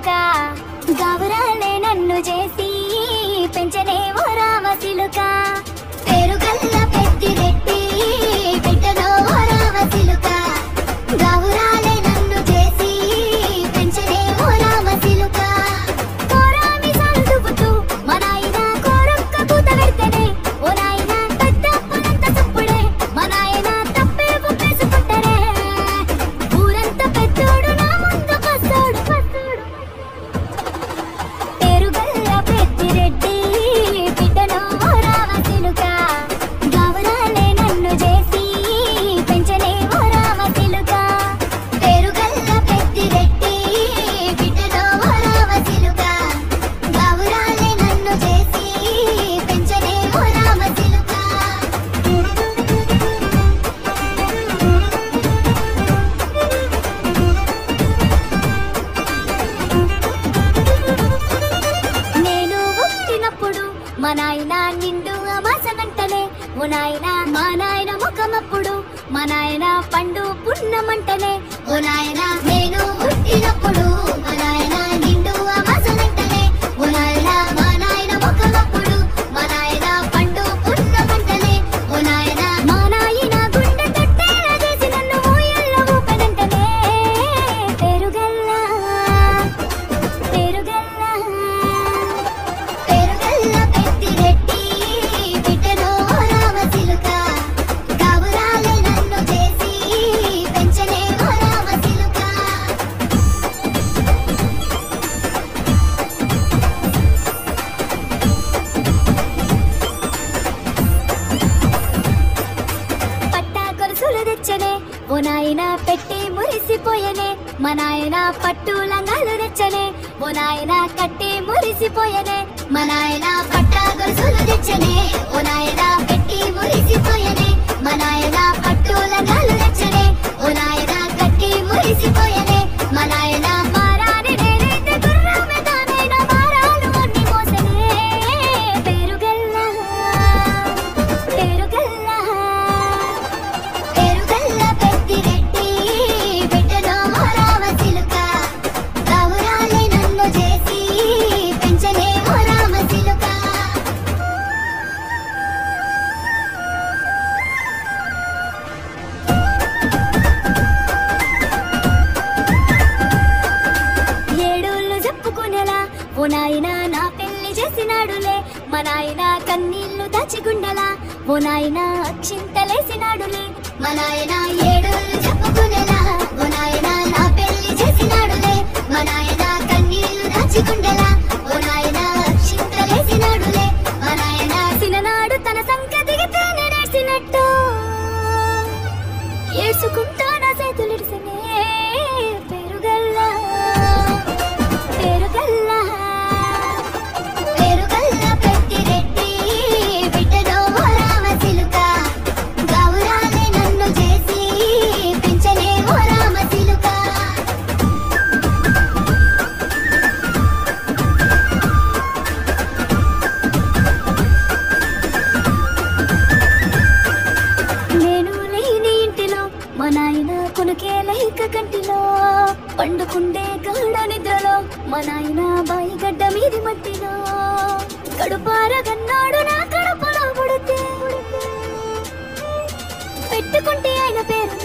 సిలుక గావురాలే నన్ను చేసి పెంచనే ఓ రామ సిలుక పేరుగల్ల పెద్దిరెడ్డి బిడ్డలో ఓ రామ సిలుక గావురాలే నన్ను చేసి పెంచనే ఓ రామ సిలుక కోరామి సందుపుతూ మా నాయన కోరొక్క కూత పెడితేనే ఓ నాయన పెద్దప్పనంత చప్పుడే మా నాయన తప్పే ఒప్పేసుకుంటారే ఊరంతా పెద్దోడు నా ముందు పస్తోడు పేరుగల్ల పెద్దిరెడ్డి బిడ్డలో ఓ రామ సిలుక గావురాలే నన్ను చేసి పెంచనే ఓ రామ సిలుక పేరుగల్ల పెద్దిరెడ్డి బిడ్డలో ఓ రామ సిలుక గావురాలే నన్ను చేసి పెంచనే ఓ రామ సిలుక నేను పుట్టినప్పుడు మా నాయన నిండు అమాసనంటనే ఓ నాయన మా నాయన ముఖమప్పుడు మా నాయన పండు పున్నమంటనే ఓ నాయన నేను పుట్టినప్పుడు మా నాయన నిండు అమాసనంటనే ఓ నాయన మా నాయన ముఖమప్పుడు మా నాయన పండు పున్నమంటనే ఓ నాయన మా నాయన గుండె తట్టేలా చేసి నన్ను ఊయల్లో ఊపనంటనే పేరుగల్ల పేరుగల్ల పెద్దిరెడ్డి బిడ్డలో ఓ రామ సిలుక గావురాలే నన్ను చేసి పెంచనే ఓ రామ సిలుక పట్టా గొలుసులు తెచ్చనే ఓ నాయన పెట్టి మురిసిపోయనే మా నాయన పట్టు లంగాలు తెచ్చనే ఓ నాయన కట్టి మురిసిపోయనే మా నాయన పట్టా గొలుసులు తెచ్చనే ఓ నాయన పెట్టి మురిసిపోయనే మా నాయన పట్టు లంగాలు తెచ్చనే ఓ నాయన కట్టి మురిసిపోయనే మా నాయన మారాని నేనైతే గుర్రమే తానైన మారాలు అన్ని మోసనే పేరుగల్ల పేరుగల్ల పేరుగల్ల పెద్దిరెడ్డి బిడ్డలో ఓ రామ సిలుక గావురాలే నన్ను చేసి పెంచనే ఓ రామ సిలుక ఏడోళ్ళు చెప్పుకునేలా ఓ నాయన నా పెళ్లి చేసినాడులే మా నాయన కన్నీళ్లు దాచిగుండలా ఓ నాయన అక్షింతలేసినాడులే మా నాయన ఏడోళ్ళు చెప్పుకునేలా ఓ నాయన నా పెళ్లి చేసినాడులే మా నాయన కన్నీళ్లు దాచిగుండలా ఓ నాయన అక్షింతలేసినాడులే మా నాయన సిననాడు తన సంక దిగితే నేనేసినట్టు ఏసుకుంటా నా చేతులిడిసనే పేరుగల్ల పేరుగల్ల పేరుగల్ల పెద్దిరెడ్డి బిడ్డలో ఓ రామ సిలుక గావురాలే నన్ను చేసి పెంచనే ఓ రామ సిలుక నేను లేని ఇంటిలో మా నాయన కొనుకే లేక కంటిలో పండుకుండే గాఢ నిద్రలో మా నాయన బాయి గడ్డ మీది మట్టిలో కడుపారగన్నాడు నా కడుపులో పుడితే పెట్టుకుంటే ఆయన పేరు